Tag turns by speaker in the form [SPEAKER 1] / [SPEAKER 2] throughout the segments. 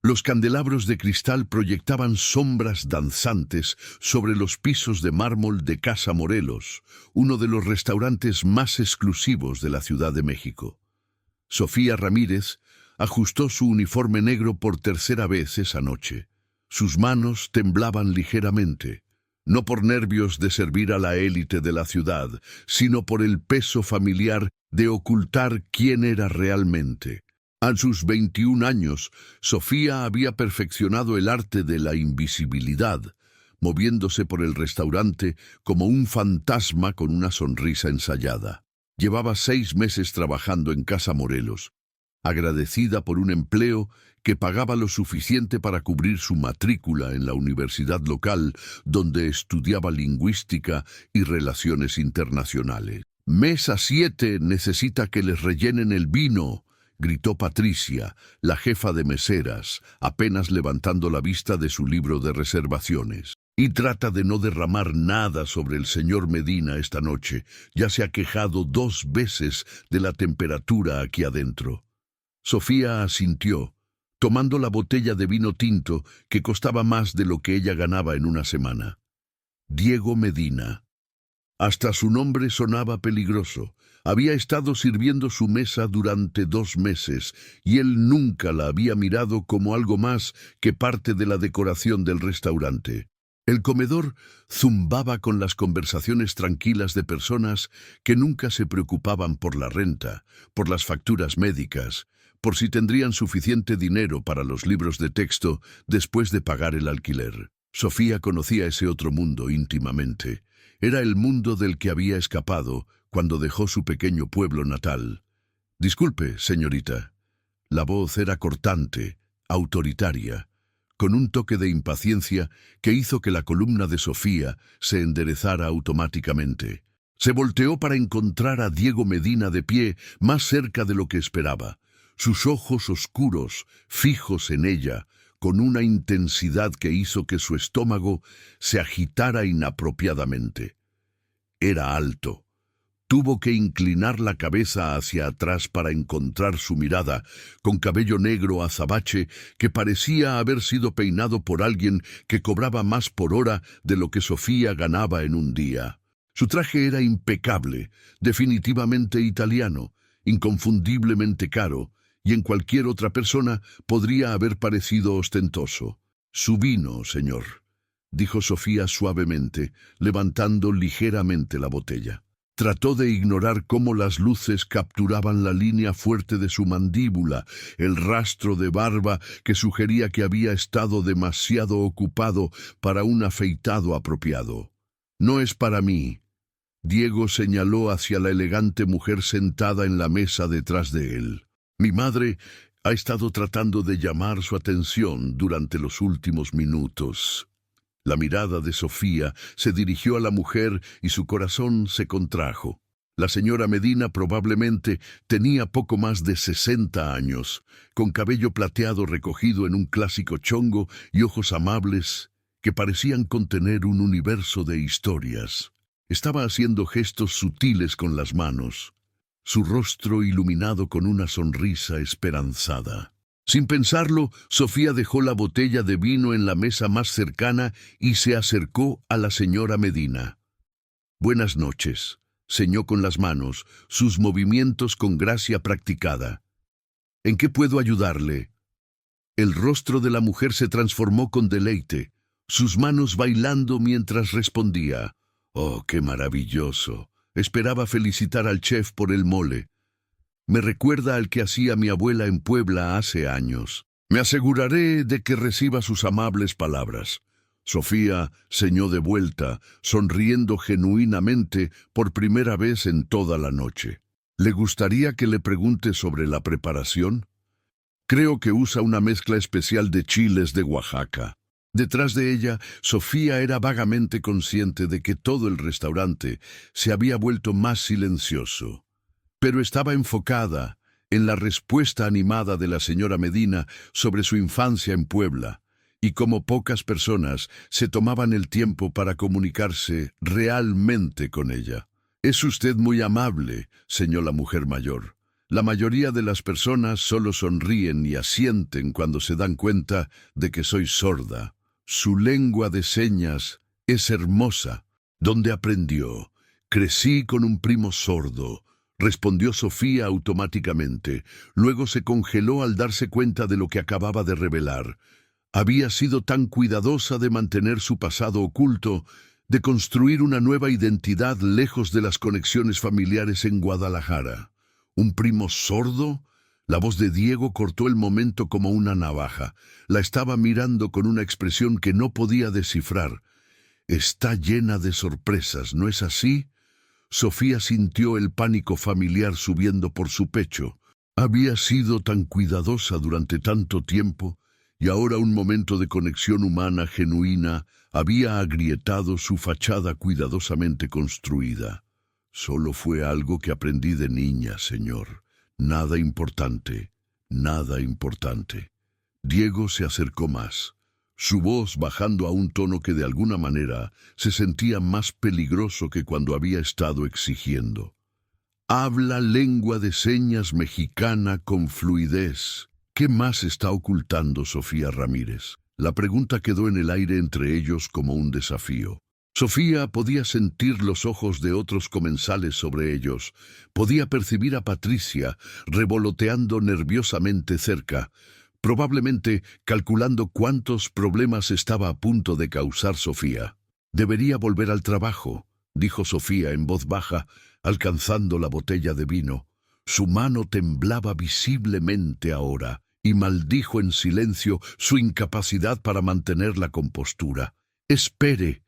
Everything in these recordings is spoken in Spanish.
[SPEAKER 1] Los candelabros de cristal proyectaban sombras danzantes sobre los pisos de mármol de Casa Morelos, uno de los restaurantes más exclusivos de la Ciudad de México. Sofía Ramírez ajustó su uniforme negro por tercera vez esa noche. Sus manos temblaban ligeramente, no por nervios de servir a la élite de la ciudad, sino por el peso familiar de ocultar quién era realmente. A sus 21 años, Sofía había perfeccionado el arte de la invisibilidad, moviéndose por el restaurante como un fantasma con una sonrisa ensayada. Llevaba 6 meses trabajando en Casa Morelos, agradecida por un empleo que pagaba lo suficiente para cubrir su matrícula en la universidad local, donde estudiaba lingüística y relaciones internacionales. «Mesa 7 necesita que les rellenen el vino», gritó Patricia, la jefa de meseras, apenas levantando la vista de su libro de reservaciones. «Y trata de no derramar nada sobre el señor Medina esta noche. Ya se ha quejado 2 veces de la temperatura aquí adentro». Sofía asintió, tomando la botella de vino tinto que costaba más de lo que ella ganaba en una semana. Diego Medina. Hasta su nombre sonaba peligroso. Había estado sirviendo su mesa durante 2 meses y él nunca la había mirado como algo más que parte de la decoración del restaurante. El comedor zumbaba con las conversaciones tranquilas de personas que nunca se preocupaban por la renta, por las facturas médicas, por si tendrían suficiente dinero para los libros de texto después de pagar el alquiler. Sofía conocía ese otro mundo íntimamente. Era el mundo del que había escapado cuando dejó su pequeño pueblo natal. «Disculpe, señorita». La voz era cortante, autoritaria, con un toque de impaciencia que hizo que la columna de Sofía se enderezara automáticamente. Se volteó para encontrar a Diego Medina de pie, más cerca de lo que esperaba, sus ojos oscuros, fijos en ella, con una intensidad que hizo que su estómago se agitara inapropiadamente. Era alto. Tuvo que inclinar la cabeza hacia atrás para encontrar su mirada, con cabello negro azabache que parecía haber sido peinado por alguien que cobraba más por hora de lo que Sofía ganaba en un día. Su traje era impecable, definitivamente italiano, inconfundiblemente caro, y en cualquier otra persona podría haber parecido ostentoso. «Su vino, señor», dijo Sofía suavemente, levantando ligeramente la botella. Trató de ignorar cómo las luces capturaban la línea fuerte de su mandíbula, el rastro de barba que sugería que había estado demasiado ocupado para un afeitado apropiado. «No es para mí». Diego señaló hacia la elegante mujer sentada en la mesa detrás de él. «Mi madre ha estado tratando de llamar su atención durante los últimos minutos». La mirada de Sofía se dirigió a la mujer y su corazón se contrajo. La señora Medina probablemente tenía poco más de 60 años, con cabello plateado recogido en un clásico chongo y ojos amables que parecían contener un universo de historias. Estaba haciendo gestos sutiles con las manos, su rostro iluminado con una sonrisa esperanzada. Sin pensarlo, Sofía dejó la botella de vino en la mesa más cercana y se acercó a la señora Medina. «Buenas noches», señó con las manos, sus movimientos con gracia practicada. «¿En qué puedo ayudarle?» El rostro de la mujer se transformó con deleite, sus manos bailando mientras respondía. «Oh, qué maravilloso. Esperaba felicitar al chef por el mole. Me recuerda al que hacía mi abuela en Puebla hace años. Me aseguraré de que reciba sus amables palabras». Sofía ceñó de vuelta, sonriendo genuinamente por primera vez en toda la noche. «¿Le gustaría que le pregunte sobre la preparación? Creo que usa una mezcla especial de chiles de Oaxaca». Detrás de ella, Sofía era vagamente consciente de que todo el restaurante se había vuelto más silencioso. Pero estaba enfocada en la respuesta animada de la señora Medina sobre su infancia en Puebla, y como pocas personas se tomaban el tiempo para comunicarse realmente con ella. «Es usted muy amable», señaló la mujer mayor. La mayoría de las personas solo sonríen y asienten cuando se dan cuenta de que soy sorda. Su lengua de señas es hermosa. ¿Dónde aprendió? Crecí con un primo sordo, respondió Sofía automáticamente. Luego se congeló al darse cuenta de lo que acababa de revelar. Había sido tan cuidadosa de mantener su pasado oculto, de construir una nueva identidad lejos de las conexiones familiares en Guadalajara. ¿Un primo sordo? La voz de Diego cortó el momento como una navaja. La estaba mirando con una expresión que no podía descifrar. Está llena de sorpresas, ¿no es así? Sofía sintió el pánico familiar subiendo por su pecho. Había sido tan cuidadosa durante tanto tiempo, y ahora un momento de conexión humana genuina había agrietado su fachada cuidadosamente construida. Solo fue algo que aprendí de niña, señor. Nada importante, nada importante. Diego se acercó más, su voz bajando a un tono que de alguna manera se sentía más peligroso que cuando había estado exigiendo. Habla lengua de señas mexicana con fluidez. ¿Qué más está ocultando Sofía Ramírez? La pregunta quedó en el aire entre ellos como un desafío. Sofía podía sentir los ojos de otros comensales sobre ellos. Podía percibir a Patricia revoloteando nerviosamente cerca, probablemente calculando cuántos problemas estaba a punto de causar Sofía. «Debería volver al trabajo», dijo Sofía en voz baja, alcanzando la botella de vino. Su mano temblaba visiblemente ahora, y maldijo en silencio su incapacidad para mantener la compostura. «Espere».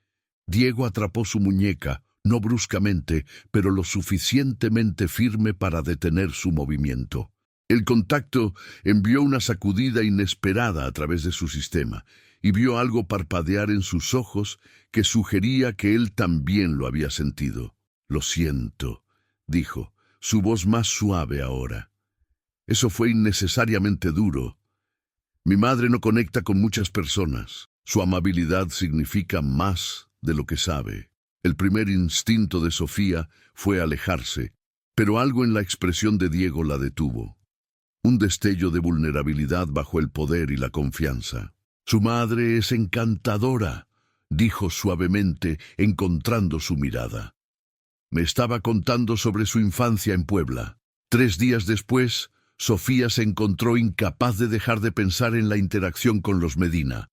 [SPEAKER 1] Diego atrapó su muñeca, no bruscamente, pero lo suficientemente firme para detener su movimiento. El contacto envió una sacudida inesperada a través de su sistema, y vio algo parpadear en sus ojos que sugería que él también lo había sentido. «Lo siento», dijo, su voz más suave ahora. «Eso fue innecesariamente duro. Mi madre no conecta con muchas personas. Su amabilidad significa más de lo que sabe». El primer instinto de Sofía fue alejarse, pero algo en la expresión de Diego la detuvo. Un destello de vulnerabilidad bajo el poder y la confianza. «Su madre es encantadora», dijo suavemente, encontrando su mirada. «Me estaba contando sobre su infancia en Puebla. 3 días después, Sofía se encontró incapaz de dejar de pensar en la interacción con los Medina.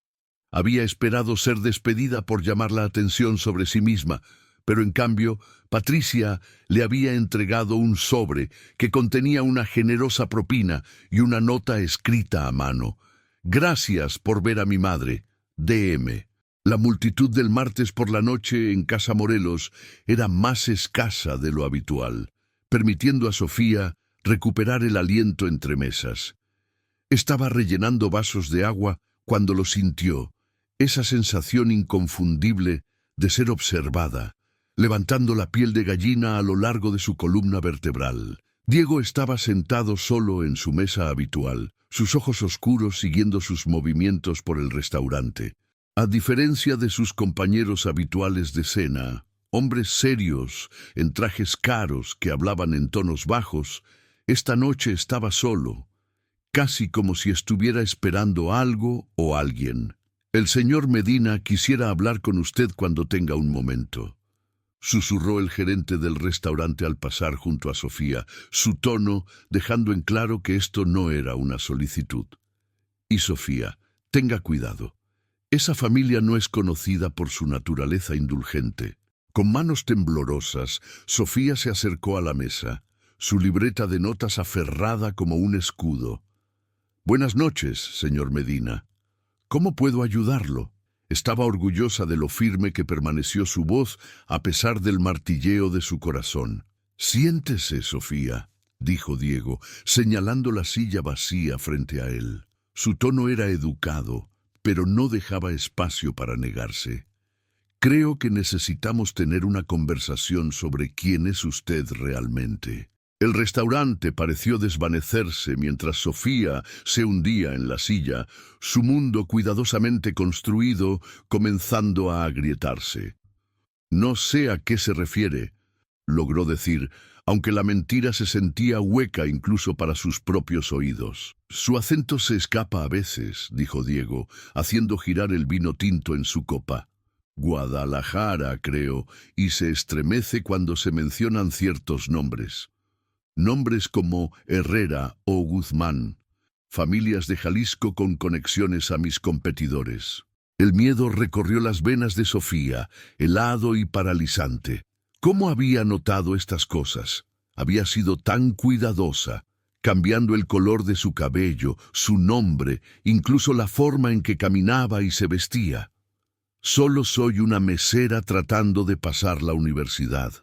[SPEAKER 1] Había esperado ser despedida por llamar la atención sobre sí misma, pero en cambio, Patricia le había entregado un sobre que contenía una generosa propina y una nota escrita a mano. «Gracias por ver a mi madre. DM». La multitud del martes por la noche en Casa Morelos era más escasa de lo habitual, permitiendo a Sofía recuperar el aliento entre mesas. Estaba rellenando vasos de agua cuando lo sintió, esa sensación inconfundible de ser observada, levantando la piel de gallina a lo largo de su columna vertebral. Diego estaba sentado solo en su mesa habitual, sus ojos oscuros siguiendo sus movimientos por el restaurante. A diferencia de sus compañeros habituales de cena, hombres serios, en trajes caros que hablaban en tonos bajos, esta noche estaba solo, casi como si estuviera esperando algo o alguien. «El señor Medina quisiera hablar con usted cuando tenga un momento», susurró el gerente del restaurante al pasar junto a Sofía, su tono dejando en claro que esto no era una solicitud. «Y Sofía, tenga cuidado. Esa familia no es conocida por su naturaleza indulgente». Con manos temblorosas, Sofía se acercó a la mesa, su libreta de notas aferrada como un escudo. «Buenas noches, señor Medina. ¿Cómo puedo ayudarlo?». Estaba orgullosa de lo firme que permaneció su voz a pesar del martilleo de su corazón. «Siéntese, Sofía», dijo Diego, señalando la silla vacía frente a él. Su tono era educado, pero no dejaba espacio para negarse. «Creo que necesitamos tener una conversación sobre quién es usted realmente». El restaurante pareció desvanecerse mientras Sofía se hundía en la silla, su mundo cuidadosamente construido comenzando a agrietarse. «No sé a qué se refiere», logró decir, aunque la mentira se sentía hueca incluso para sus propios oídos. Su acento se escapa a veces, dijo Diego, haciendo girar el vino tinto en su copa. Guadalajara, creo, y se estremece cuando se mencionan ciertos nombres. Nombres como Herrera o Guzmán, familias de Jalisco con conexiones a mis competidores. El miedo recorrió las venas de Sofía, helado y paralizante. ¿Cómo había notado estas cosas? Había sido tan cuidadosa, cambiando el color de su cabello, su nombre, incluso la forma en que caminaba y se vestía. Solo soy una mesera tratando de pasar la universidad.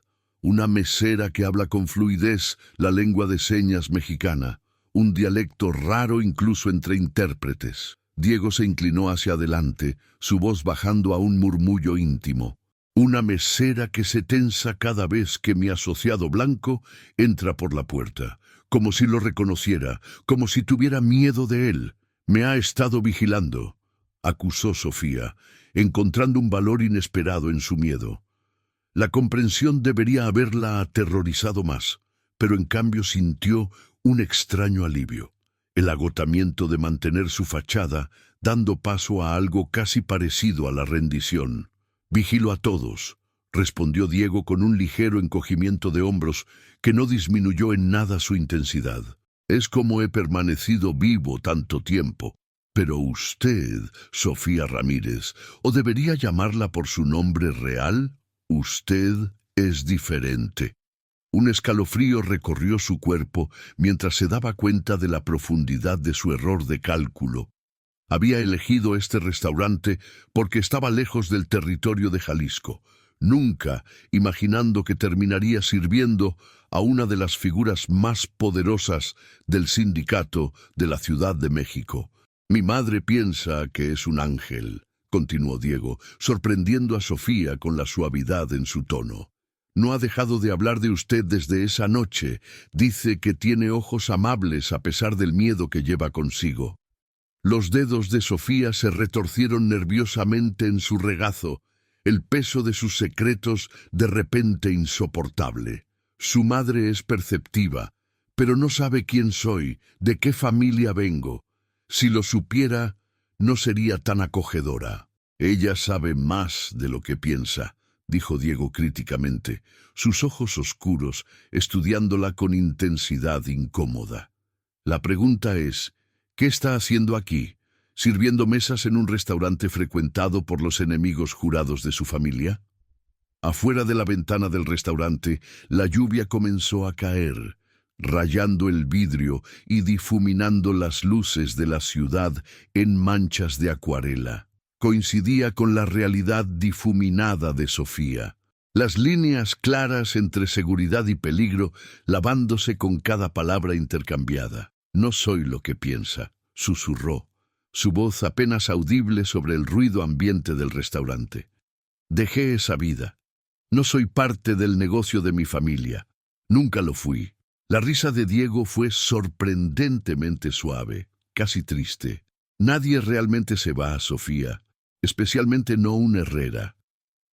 [SPEAKER 1] Una mesera que habla con fluidez la lengua de señas mexicana, un dialecto raro incluso entre intérpretes. Diego se inclinó hacia adelante, su voz bajando a un murmullo íntimo. Una mesera que se tensa cada vez que mi asociado blanco entra por la puerta, como si lo reconociera, como si tuviera miedo de él. Me ha estado vigilando, acusó Sofía, encontrando un valor inesperado en su miedo. La comprensión debería haberla aterrorizado más, pero en cambio sintió un extraño alivio. El agotamiento de mantener su fachada, dando paso a algo casi parecido a la rendición. «Vigilo a todos», respondió Diego con un ligero encogimiento de hombros que no disminuyó en nada su intensidad. «Es como he permanecido vivo tanto tiempo. Pero usted, Sofía Ramírez, ¿o debería llamarla por su nombre real? Usted es diferente». Un escalofrío recorrió su cuerpo mientras se daba cuenta de la profundidad de su error de cálculo. Había elegido este restaurante porque estaba lejos del territorio de Jalisco, nunca imaginando que terminaría sirviendo a una de las figuras más poderosas del sindicato de la Ciudad de México. «Mi madre piensa que es un ángel», continuó Diego, sorprendiendo a Sofía con la suavidad en su tono. «No ha dejado de hablar de usted desde esa noche. Dice que tiene ojos amables a pesar del miedo que lleva consigo». Los dedos de Sofía se retorcieron nerviosamente en su regazo, el peso de sus secretos de repente insoportable. Su madre es perceptiva, pero no sabe quién soy, de qué familia vengo. Si lo supiera, no sería tan acogedora. «Ella sabe más de lo que piensa», dijo Diego críticamente, sus ojos oscuros estudiándola con intensidad incómoda. «La pregunta es, ¿qué está haciendo aquí? ¿Sirviendo mesas en un restaurante frecuentado por los enemigos jurados de su familia?» Afuera de la ventana del restaurante, la lluvia comenzó a caer, rayando el vidrio y difuminando las luces de la ciudad en manchas de acuarela. Coincidía con la realidad difuminada de Sofía. Las líneas claras entre seguridad y peligro, lavándose con cada palabra intercambiada. «No soy lo que piensa», susurró, su voz apenas audible sobre el ruido ambiente del restaurante. «Dejé esa vida. No soy parte del negocio de mi familia. Nunca lo fui». La risa de Diego fue sorprendentemente suave, casi triste. «Nadie realmente se va, Sofía, especialmente no un Herrera.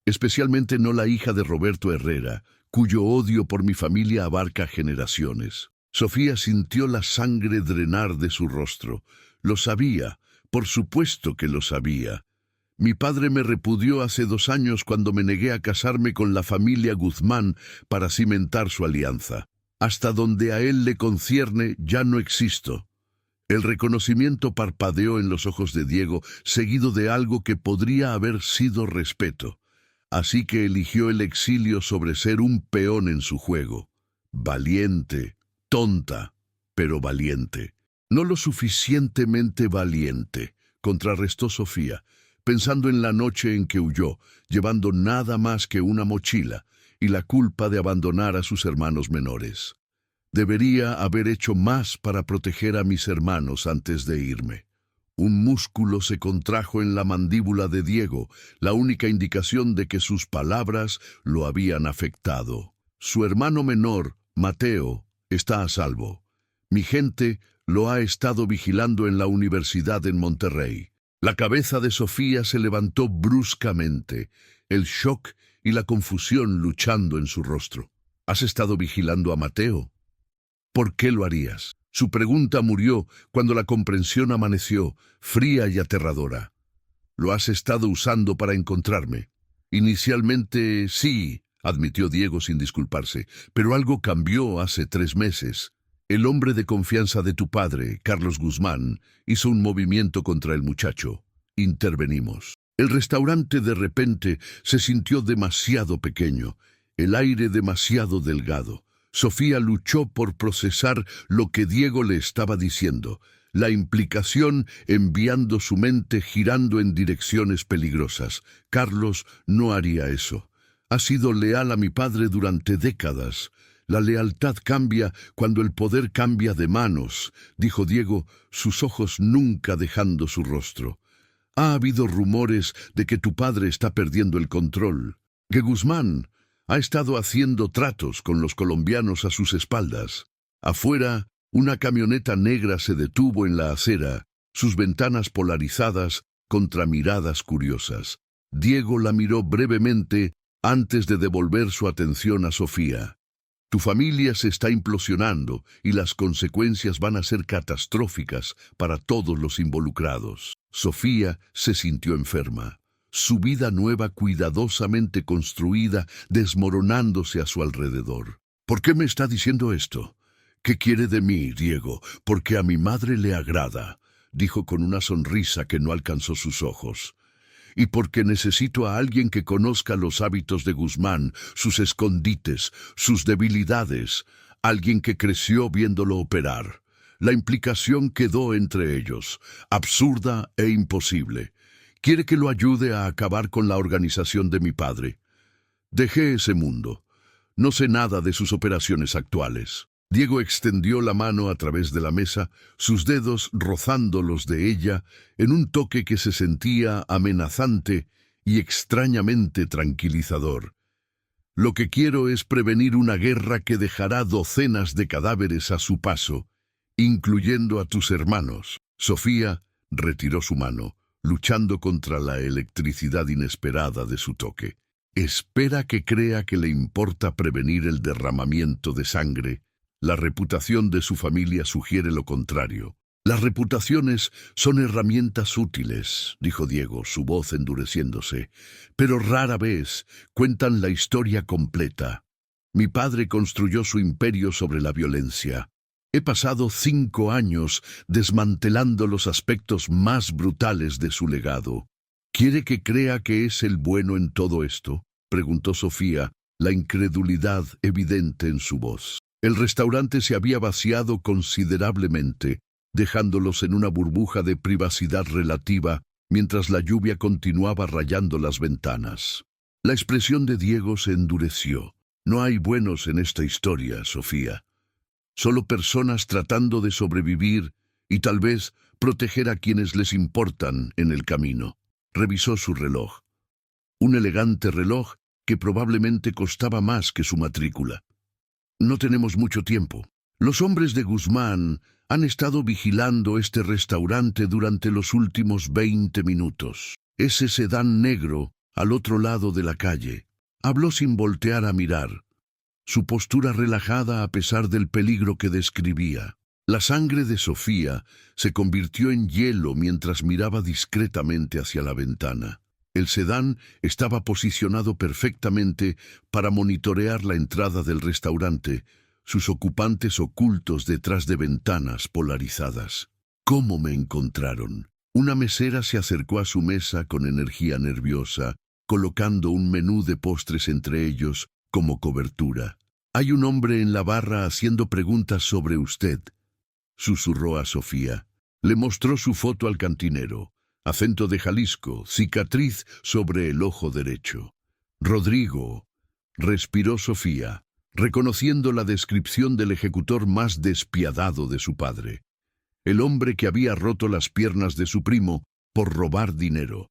[SPEAKER 1] Especialmente no la hija de Roberto Herrera, cuyo odio por mi familia abarca generaciones». Sofía sintió la sangre drenar de su rostro. Lo sabía, por supuesto que lo sabía. «Mi padre me repudió hace 2 años cuando me negué a casarme con la familia Guzmán para cimentar su alianza. Hasta donde a él le concierne, ya no existo». El reconocimiento parpadeó en los ojos de Diego, seguido de algo que podría haber sido respeto. Así que eligió el exilio sobre ser un peón en su juego. Valiente, tonta, pero valiente. «No lo suficientemente valiente», contrarrestó Sofía, pensando en la noche en que huyó, llevando nada más que una mochila y la culpa de abandonar a sus hermanos menores. «Debería haber hecho más para proteger a mis hermanos antes de irme». Un músculo se contrajo en la mandíbula de Diego, la única indicación de que sus palabras lo habían afectado. «Su hermano menor, Mateo, está a salvo. Mi gente lo ha estado vigilando en la universidad en Monterrey». La cabeza de Sofía se levantó bruscamente, el shock y la confusión luchando en su rostro. ¿Has estado vigilando a Mateo? ¿Por qué lo harías? Su pregunta murió cuando la comprensión amaneció, fría y aterradora. ¿Lo has estado usando para encontrarme? Inicialmente sí, admitió Diego sin disculparse, pero algo cambió hace 3 meses. El hombre de confianza de tu padre, Carlos Guzmán, hizo un movimiento contra el muchacho. Intervenimos. El restaurante de repente se sintió demasiado pequeño, el aire demasiado delgado. Sofía luchó por procesar lo que Diego le estaba diciendo, la implicación enviando su mente girando en direcciones peligrosas. Carlos no haría eso. Ha sido leal a mi padre durante décadas. La lealtad cambia cuando el poder cambia de manos, dijo Diego, sus ojos nunca dejando su rostro. Ha habido rumores de que tu padre está perdiendo el control, que Guzmán ha estado haciendo tratos con los colombianos a sus espaldas. Afuera, una camioneta negra se detuvo en la acera, sus ventanas polarizadas contra miradas curiosas. Diego la miró brevemente antes de devolver su atención a Sofía. Tu familia se está implosionando y las consecuencias van a ser catastróficas para todos los involucrados. Sofía se sintió enferma, su vida nueva cuidadosamente construida desmoronándose a su alrededor. ¿Por qué me está diciendo esto? ¿Qué quiere de mí, Diego? Porque a mi madre le agrada, dijo con una sonrisa que no alcanzó sus ojos. Y porque necesito a alguien que conozca los hábitos de Guzmán, sus escondites, sus debilidades, alguien que creció viéndolo operar. La implicación quedó entre ellos, absurda e imposible. Quiere que lo ayude a acabar con la organización de mi padre. Dejé ese mundo. No sé nada de sus operaciones actuales. Diego extendió la mano a través de la mesa, sus dedos rozando los de ella, en un toque que se sentía amenazante y extrañamente tranquilizador. Lo que quiero es prevenir una guerra que dejará docenas de cadáveres a su paso, incluyendo a tus hermanos. Sofía retiró su mano, luchando contra la electricidad inesperada de su toque. Espera que crea que le importa prevenir el derramamiento de sangre. La reputación de su familia sugiere lo contrario. Las reputaciones son herramientas útiles, dijo Diego, su voz endureciéndose, pero rara vez cuentan la historia completa. Mi padre construyó su imperio sobre la violencia. He pasado 5 años desmantelando los aspectos más brutales de su legado. ¿Quiere que crea que es el bueno en todo esto?, preguntó Sofía, la incredulidad evidente en su voz. El restaurante se había vaciado considerablemente, dejándolos en una burbuja de privacidad relativa mientras la lluvia continuaba rayando las ventanas. La expresión de Diego se endureció. No hay buenos en esta historia, Sofía. Solo personas tratando de sobrevivir y tal vez proteger a quienes les importan en el camino. Revisó su reloj. Un elegante reloj que probablemente costaba más que su matrícula. No tenemos mucho tiempo. Los hombres de Guzmán han estado vigilando este restaurante durante los últimos 20 minutos. Ese sedán negro al otro lado de la calle. Habló sin voltear a mirar. Su postura relajada a pesar del peligro que describía. La sangre de Sofía se convirtió en hielo mientras miraba discretamente hacia la ventana. El sedán estaba posicionado perfectamente para monitorear la entrada del restaurante, sus ocupantes ocultos detrás de ventanas polarizadas. ¿Cómo me encontraron? Una mesera se acercó a su mesa con energía nerviosa, colocando un menú de postres entre ellos como cobertura. «Hay un hombre en la barra haciendo preguntas sobre usted», susurró a Sofía. Le mostró su foto al cantinero. Acento de Jalisco, cicatriz sobre el ojo derecho. «Rodrigo», respiró Sofía, reconociendo la descripción del ejecutor más despiadado de su padre. El hombre que había roto las piernas de su primo por robar dinero,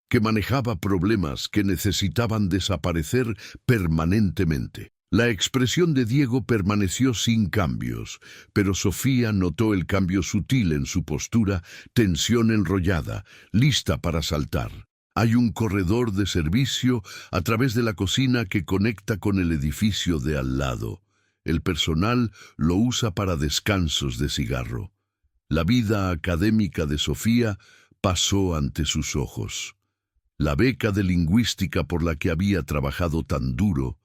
[SPEAKER 1] que manejaba problemas que necesitaban desaparecer permanentemente. La expresión de Diego permaneció sin cambios, pero Sofía notó el cambio sutil en su postura, tensión enrollada, lista para saltar. Hay un corredor de servicio a través de la cocina que conecta con el edificio de al lado. El personal lo usa para descansos de cigarro. La vida académica de Sofía pasó ante sus ojos. La beca de lingüística por la que había trabajado tan duro,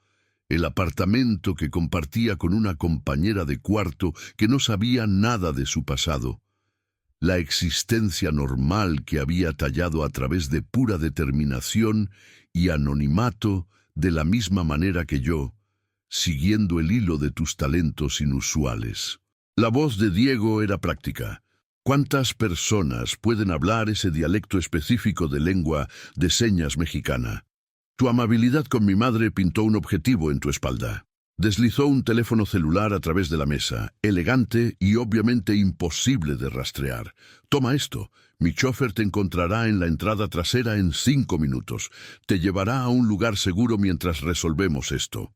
[SPEAKER 1] el apartamento que compartía con una compañera de cuarto que no sabía nada de su pasado, la existencia normal que había tallado a través de pura determinación y anonimato de la misma manera que yo, siguiendo el hilo de tus talentos inusuales. La voz de Diego era práctica. ¿Cuántas personas pueden hablar ese dialecto específico de lengua de señas mexicana? Tu amabilidad con mi madre pintó un objetivo en tu espalda. Deslizó un teléfono celular a través de la mesa, elegante y obviamente imposible de rastrear. Toma esto. Mi chofer te encontrará en la entrada trasera en 5 minutos. Te llevará a un lugar seguro mientras resolvemos esto.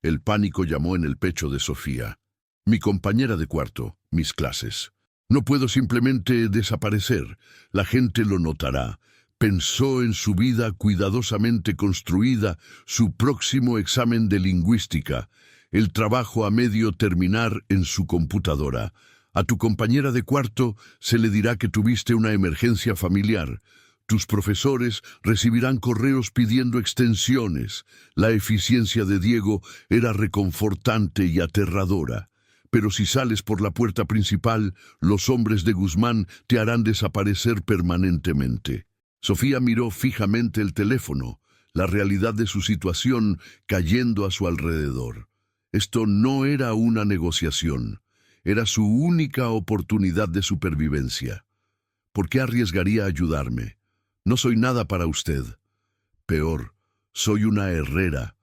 [SPEAKER 1] El pánico llamó en el pecho de Sofía. Mi compañera de cuarto, mis clases. No puedo simplemente desaparecer. La gente lo notará. Pensó en su vida cuidadosamente construida, su próximo examen de lingüística, el trabajo a medio terminar en su computadora. A tu compañera de cuarto se le dirá que tuviste una emergencia familiar. Tus profesores recibirán correos pidiendo extensiones. La eficiencia de Diego era reconfortante y aterradora. Pero si sales por la puerta principal, los hombres de Guzmán te harán desaparecer permanentemente. Sofía miró fijamente el teléfono, la realidad de su situación cayendo a su alrededor. Esto no era una negociación, era su única oportunidad de supervivencia. ¿Por qué arriesgaría a ayudarme? No soy nada para usted. Peor, soy una herrera.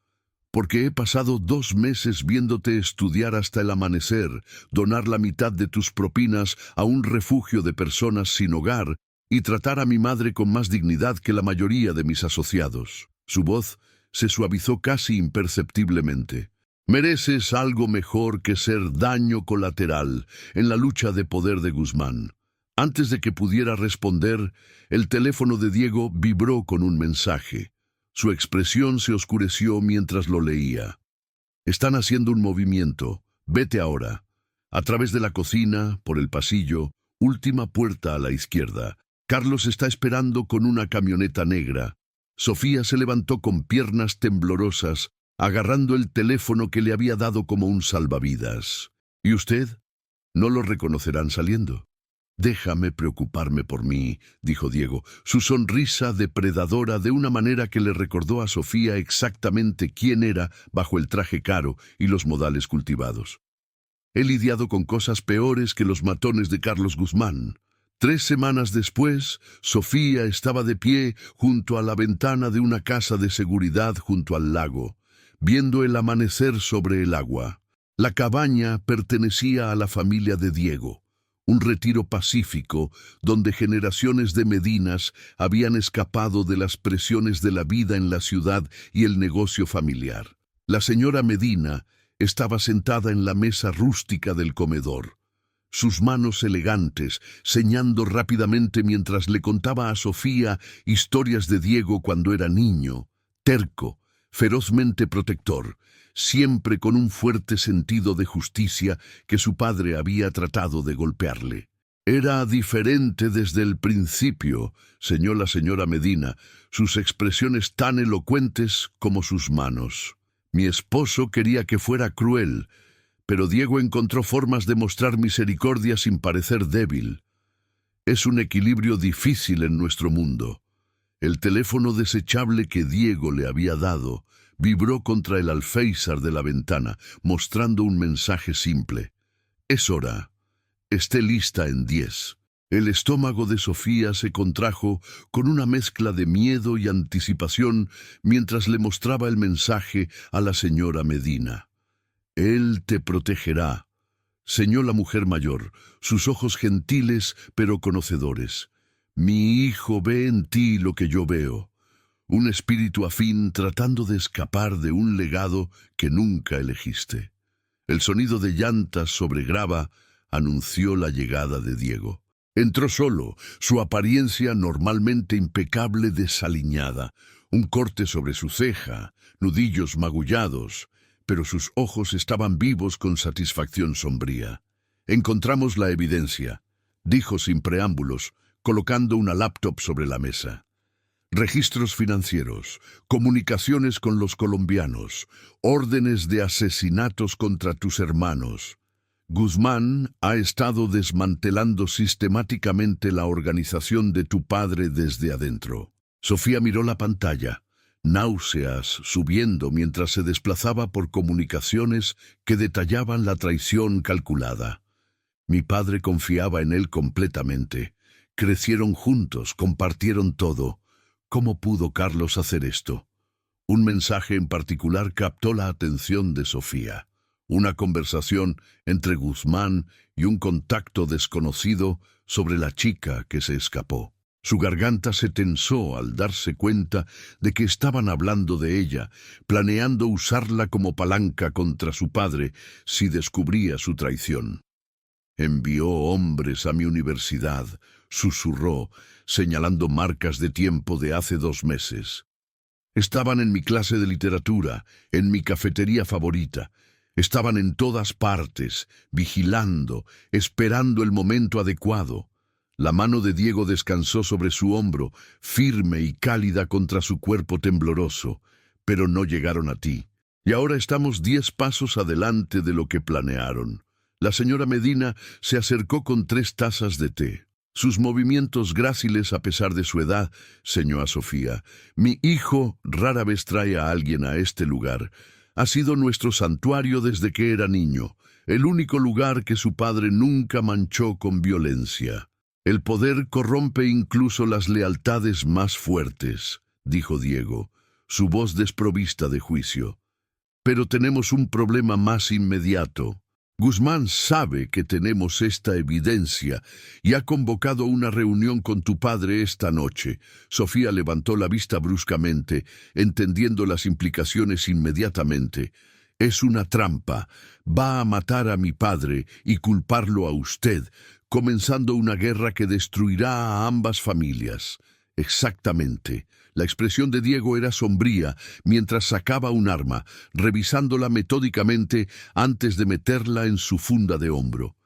[SPEAKER 1] Porque he pasado 2 meses viéndote estudiar hasta el amanecer, donar la mitad de tus propinas a un refugio de personas sin hogar y tratar a mi madre con más dignidad que la mayoría de mis asociados. Su voz se suavizó casi imperceptiblemente. Mereces algo mejor que ser daño colateral en la lucha de poder de Guzmán. Antes de que pudiera responder, el teléfono de Diego vibró con un mensaje. Su expresión se oscureció mientras lo leía. Están haciendo un movimiento. Vete ahora. A través de la cocina, por el pasillo, última puerta a la izquierda. Carlos está esperando con una camioneta negra. Sofía se levantó con piernas temblorosas, agarrando el teléfono que le había dado como un salvavidas. ¿Y usted? No lo reconocerán saliendo. Déjame preocuparme por mí, dijo Diego, su sonrisa depredadora de una manera que le recordó a Sofía exactamente quién era bajo el traje caro y los modales cultivados. He lidiado con cosas peores que los matones de Carlos Guzmán. 3 semanas después, Sofía estaba de pie junto a la ventana de una casa de seguridad junto al lago, viendo el amanecer sobre el agua. La cabaña pertenecía a la familia de Diego, un retiro pacífico donde generaciones de Medinas habían escapado de las presiones de la vida en la ciudad y el negocio familiar. La señora Medina estaba sentada en la mesa rústica del comedor, sus manos elegantes, señando rápidamente mientras le contaba a Sofía historias de Diego cuando era niño, terco, ferozmente protector, siempre con un fuerte sentido de justicia que su padre había tratado de golpearle. Era diferente desde el principio, señaló la señora Medina, sus expresiones tan elocuentes como sus manos. Mi esposo quería que fuera cruel, pero Diego encontró formas de mostrar misericordia sin parecer débil. Es un equilibrio difícil en nuestro mundo. El teléfono desechable que Diego le había dado vibró contra el alféizar de la ventana, mostrando un mensaje simple. Es hora. Esté lista en 10. El estómago de Sofía se contrajo con una mezcla de miedo y anticipación mientras le mostraba el mensaje a la señora Medina. Él te protegerá, señaló la mujer mayor, sus ojos gentiles pero conocedores. Mi hijo ve en ti lo que yo veo. Un espíritu afín tratando de escapar de un legado que nunca elegiste. El sonido de llantas sobre grava anunció la llegada de Diego. Entró solo, su apariencia normalmente impecable desaliñada, un corte sobre su ceja, nudillos magullados, pero sus ojos estaban vivos con satisfacción sombría. Encontramos la evidencia, dijo sin preámbulos, colocando una laptop sobre la mesa. Registros financieros, comunicaciones con los colombianos, órdenes de asesinatos contra tus hermanos. Guzmán ha estado desmantelando sistemáticamente la organización de tu padre desde adentro. Sofía miró la pantalla, náuseas subiendo mientras se desplazaba por comunicaciones que detallaban la traición calculada. Mi padre confiaba en él completamente. Crecieron juntos, compartieron todo. ¿Cómo pudo Carlos hacer esto? Un mensaje en particular captó la atención de Sofía. Una conversación entre Guzmán y un contacto desconocido sobre la chica que se escapó. Su garganta se tensó al darse cuenta de que estaban hablando de ella, planeando usarla como palanca contra su padre si descubría su traición. Envió hombres a mi universidad, susurró, señalando marcas de tiempo de hace 2 meses. Estaban en mi clase de literatura, en mi cafetería favorita. Estaban en todas partes, vigilando, esperando el momento adecuado. La mano de Diego descansó sobre su hombro, firme y cálida contra su cuerpo tembloroso, pero no llegaron a ti. Y ahora estamos 10 pasos adelante de lo que planearon. La señora Medina se acercó con 3 tazas de té. Sus movimientos gráciles a pesar de su edad, señó a Sofía. Mi hijo rara vez trae a alguien a este lugar. Ha sido nuestro santuario desde que era niño, el único lugar que su padre nunca manchó con violencia. El poder corrompe incluso las lealtades más fuertes, dijo Diego, su voz desprovista de juicio. Pero tenemos un problema más inmediato. Guzmán sabe que tenemos esta evidencia y ha convocado una reunión con tu padre esta noche. Sofía levantó la vista bruscamente, entendiendo las implicaciones inmediatamente. Es una trampa. Va a matar a mi padre y culparlo a usted, comenzando una guerra que destruirá a ambas familias. Exactamente. La expresión de Diego era sombría mientras sacaba un arma, revisándola metódicamente antes de meterla en su funda de hombro.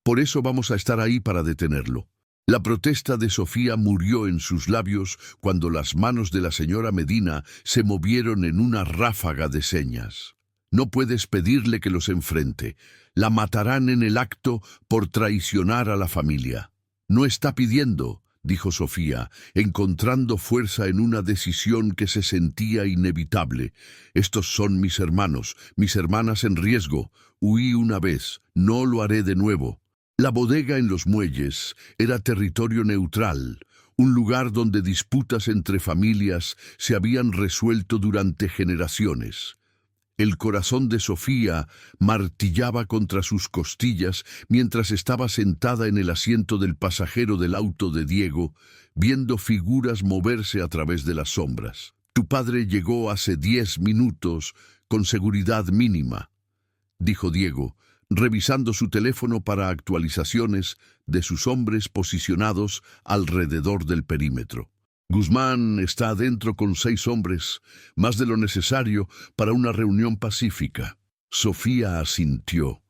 [SPEAKER 1] Por eso vamos a estar ahí para detenerlo. La protesta de Sofía murió en sus labios cuando las manos de la señora Medina se movieron en una ráfaga de señas. No puedes pedirle que los enfrente. La matarán en el acto por traicionar a la familia. No está pidiendo, dijo Sofía, encontrando fuerza en una decisión que se sentía inevitable. Estos son mis hermanos, mis hermanas en riesgo. Huí una vez, no lo haré de nuevo. La bodega en los muelles era territorio neutral, un lugar donde disputas entre familias se habían resuelto durante generaciones. El corazón de Sofía martillaba contra sus costillas mientras estaba sentada en el asiento del pasajero del auto de Diego, viendo figuras moverse a través de las sombras. Tu padre llegó hace 10 minutos con seguridad mínima, dijo Diego, revisando su teléfono para actualizaciones de sus hombres posicionados alrededor del perímetro. Guzmán está adentro con 6 hombres, más de lo necesario para una reunión pacífica. Sofía asintió,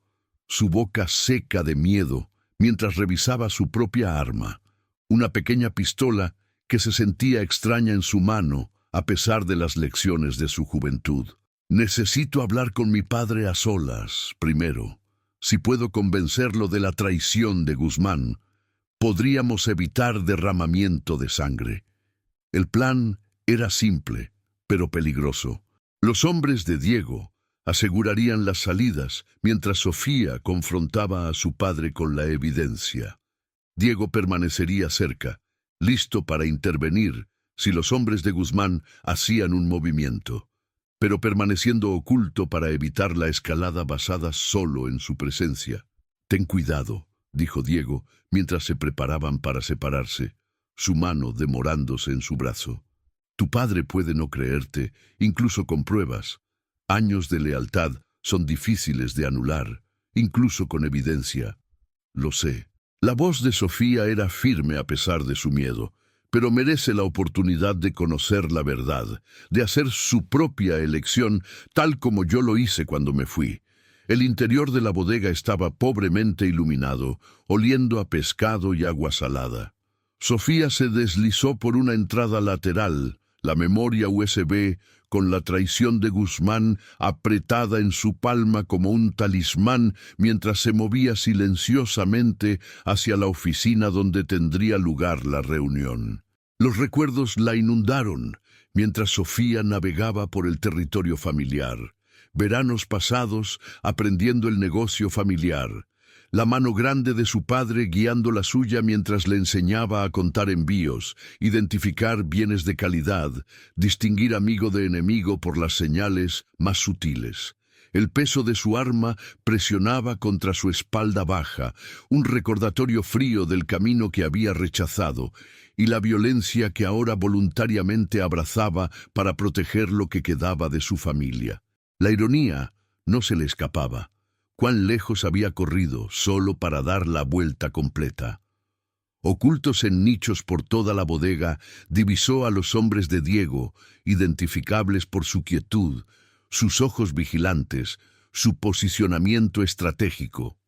[SPEAKER 1] su boca seca de miedo, mientras revisaba su propia arma, una pequeña pistola que se sentía extraña en su mano a pesar de las lecciones de su juventud. Necesito hablar con mi padre a solas, primero. Si puedo convencerlo de la traición de Guzmán, podríamos evitar derramamiento de sangre. El plan era simple, pero peligroso. Los hombres de Diego asegurarían las salidas mientras Sofía confrontaba a su padre con la evidencia. Diego permanecería cerca, listo para intervenir si los hombres de Guzmán hacían un movimiento, pero permaneciendo oculto para evitar la escalada basada solo en su presencia. Ten cuidado, dijo Diego mientras se preparaban para separarse, su mano demorándose en su brazo. Tu padre puede no creerte, incluso con pruebas. Años de lealtad son difíciles de anular, incluso con evidencia. Lo sé. La voz de Sofía era firme a pesar de su miedo, pero merece la oportunidad de conocer la verdad, de hacer su propia elección, tal como yo lo hice cuando me fui. El interior de la bodega estaba pobremente iluminado, oliendo a pescado y agua salada. Sofía se deslizó por una entrada lateral, la memoria USB, con la traición de Guzmán apretada en su palma como un talismán mientras se movía silenciosamente hacia la oficina donde tendría lugar la reunión. Los recuerdos la inundaron mientras Sofía navegaba por el territorio familiar. Veranos pasados aprendiendo el negocio familiar. La mano grande de su padre guiando la suya mientras le enseñaba a contar envíos, identificar bienes de calidad, distinguir amigo de enemigo por las señales más sutiles. El peso de su arma presionaba contra su espalda baja, un recordatorio frío del camino que había rechazado, y la violencia que ahora voluntariamente abrazaba para proteger lo que quedaba de su familia. La ironía no se le escapaba. Cuán lejos había corrido solo para dar la vuelta completa. Ocultos en nichos por toda la bodega, divisó a los hombres de Diego, identificables por su quietud, sus ojos vigilantes, su posicionamiento estratégico.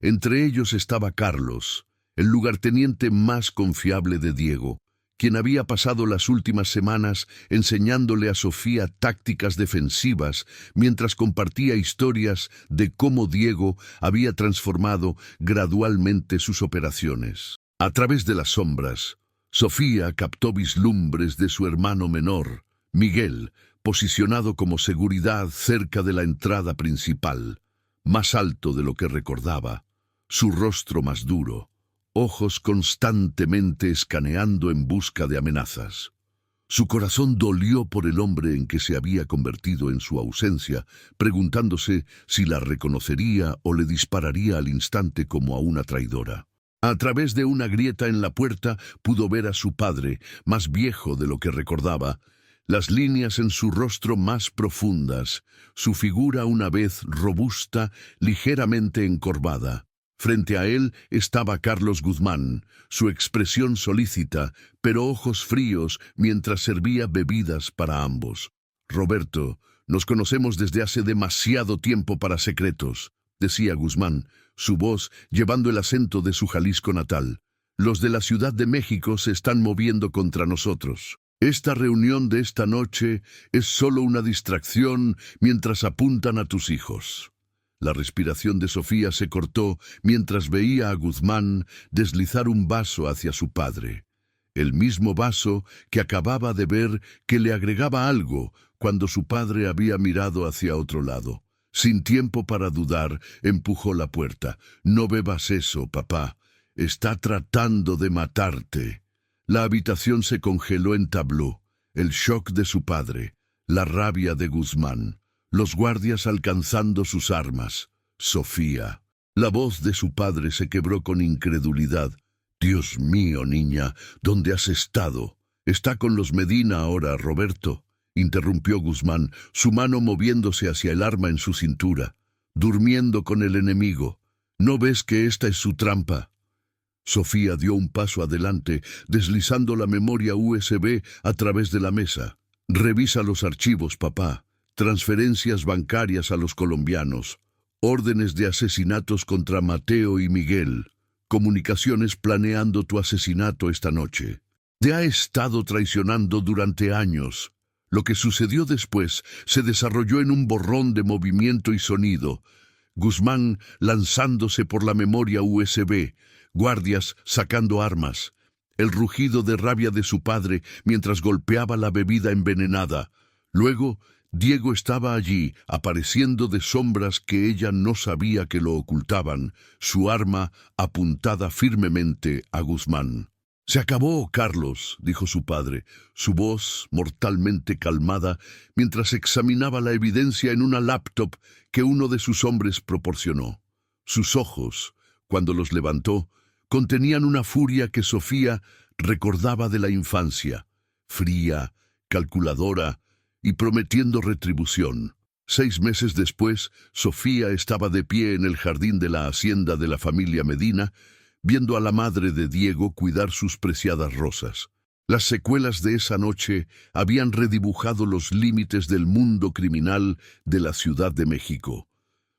[SPEAKER 1] Entre ellos estaba Carlos, el lugarteniente más confiable de Diego, quien había pasado las últimas semanas enseñándole a Sofía tácticas defensivas mientras compartía historias de cómo Diego había transformado gradualmente sus operaciones. A través de las sombras, Sofía captó vislumbres de su hermano menor, Miguel, posicionado como seguridad cerca de la entrada principal, más alto de lo que recordaba, su rostro más duro, ojos constantemente escaneando en busca de amenazas. Su corazón dolió por el hombre en que se había convertido en su ausencia, preguntándose si la reconocería o le dispararía al instante como a una traidora. A través de una grieta en la puerta pudo ver a su padre, más viejo de lo que recordaba, las líneas en su rostro más profundas, su figura una vez robusta, ligeramente encorvada. Frente a él estaba Carlos Guzmán, su expresión solícita, pero ojos fríos mientras servía bebidas para ambos. «Roberto, nos conocemos desde hace demasiado tiempo para secretos», decía Guzmán, su voz llevando el acento de su Jalisco natal. «Los de la Ciudad de México se están moviendo contra nosotros. Esta reunión de esta noche es solo una distracción mientras apuntan a tus hijos». La respiración de Sofía se cortó mientras veía a Guzmán deslizar un vaso hacia su padre. El mismo vaso que acababa de ver que le agregaba algo cuando su padre había mirado hacia otro lado. Sin tiempo para dudar, empujó la puerta. «No bebas eso, papá. Está tratando de matarte». La habitación se congeló en tabló. El shock de su padre, la rabia de Guzmán. Los guardias alcanzando sus armas. Sofía. La voz de su padre se quebró con incredulidad. «Dios mío, niña, ¿dónde has estado? Está con los Medina ahora, Roberto», interrumpió Guzmán, su mano moviéndose hacia el arma en su cintura. «Durmiendo con el enemigo. ¿No ves que esta es su trampa?» Sofía dio un paso adelante, deslizando la memoria USB a través de la mesa. «Revisa los archivos, papá. Transferencias bancarias a los colombianos, órdenes de asesinatos contra Mateo y Miguel, comunicaciones planeando tu asesinato esta noche. Te ha estado traicionando durante años. Lo que sucedió después se desarrolló en un borrón de movimiento y sonido. Guzmán lanzándose por la memoria USB, guardias sacando armas, el rugido de rabia de su padre mientras golpeaba la bebida envenenada. Luego, Diego estaba allí, apareciendo de sombras que ella no sabía que lo ocultaban, su arma apuntada firmemente a Guzmán. «Se acabó, Carlos», dijo su padre, su voz mortalmente calmada, mientras examinaba la evidencia en una laptop que uno de sus hombres proporcionó. Sus ojos, cuando los levantó, contenían una furia que Sofía recordaba de la infancia, fría, calculadora, y prometiendo retribución. 6 meses después, Sofía estaba de pie en el jardín de la hacienda de la familia Medina, viendo a la madre de Diego cuidar sus preciadas rosas. Las secuelas de esa noche habían redibujado los límites del mundo criminal de la Ciudad de México.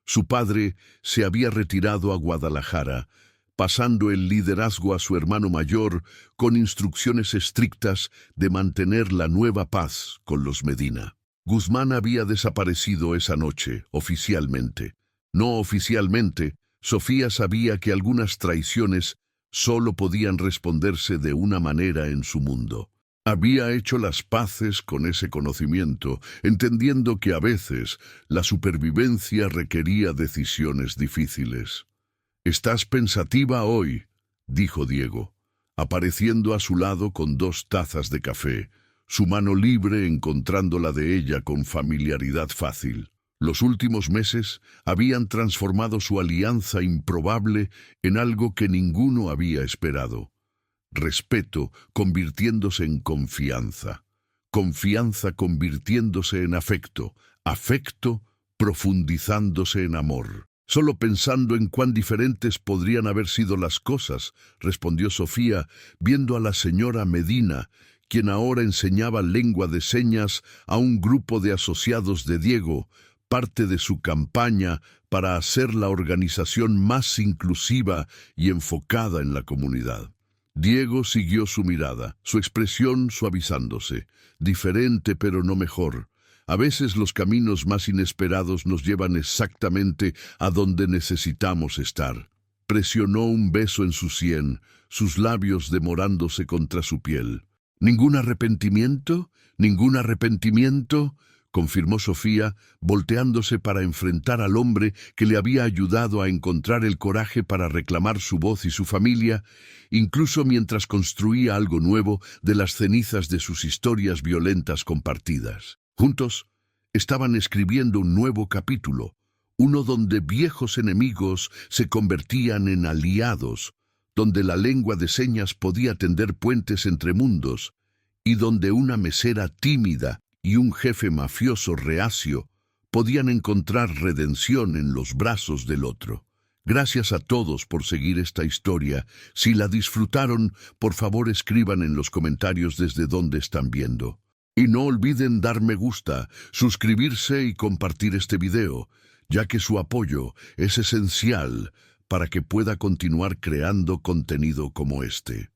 [SPEAKER 1] Su padre se había retirado a Guadalajara, pasando el liderazgo a su hermano mayor con instrucciones estrictas de mantener la nueva paz con los Medina. Guzmán había desaparecido esa noche, oficialmente. No oficialmente, Sofía sabía que algunas traiciones solo podían responderse de una manera en su mundo. Había hecho las paces con ese conocimiento, entendiendo que a veces la supervivencia requería decisiones difíciles. «Estás pensativa hoy», dijo Diego, apareciendo a su lado con 2 tazas de café, su mano libre encontrando la de ella con familiaridad fácil. Los últimos meses habían transformado su alianza improbable en algo que ninguno había esperado. Respeto convirtiéndose en confianza, confianza convirtiéndose en afecto, afecto profundizándose en amor. «Solo pensando en cuán diferentes podrían haber sido las cosas», respondió Sofía, viendo a la señora Medina, quien ahora enseñaba lengua de señas a un grupo de asociados de Diego, parte de su campaña para hacer la organización más inclusiva y enfocada en la comunidad. Diego siguió su mirada, su expresión suavizándose, diferente pero no mejor. A veces los caminos más inesperados nos llevan exactamente a donde necesitamos estar. Presionó un beso en su sien, sus labios demorándose contra su piel. «¿Ningún arrepentimiento? ¿Ningún arrepentimiento?», confirmó Sofía, volteándose para enfrentar al hombre que le había ayudado a encontrar el coraje para reclamar su voz y su familia, incluso mientras construía algo nuevo de las cenizas de sus historias violentas compartidas. Juntos estaban escribiendo un nuevo capítulo, uno donde viejos enemigos se convertían en aliados, donde la lengua de señas podía tender puentes entre mundos, y donde una mesera tímida y un jefe mafioso reacio podían encontrar redención en los brazos del otro. Gracias a todos por seguir esta historia. Si la disfrutaron, por favor escriban en los comentarios desde dónde están viendo. Y no olviden dar me gusta, suscribirse y compartir este video, ya que su apoyo es esencial para que pueda continuar creando contenido como este.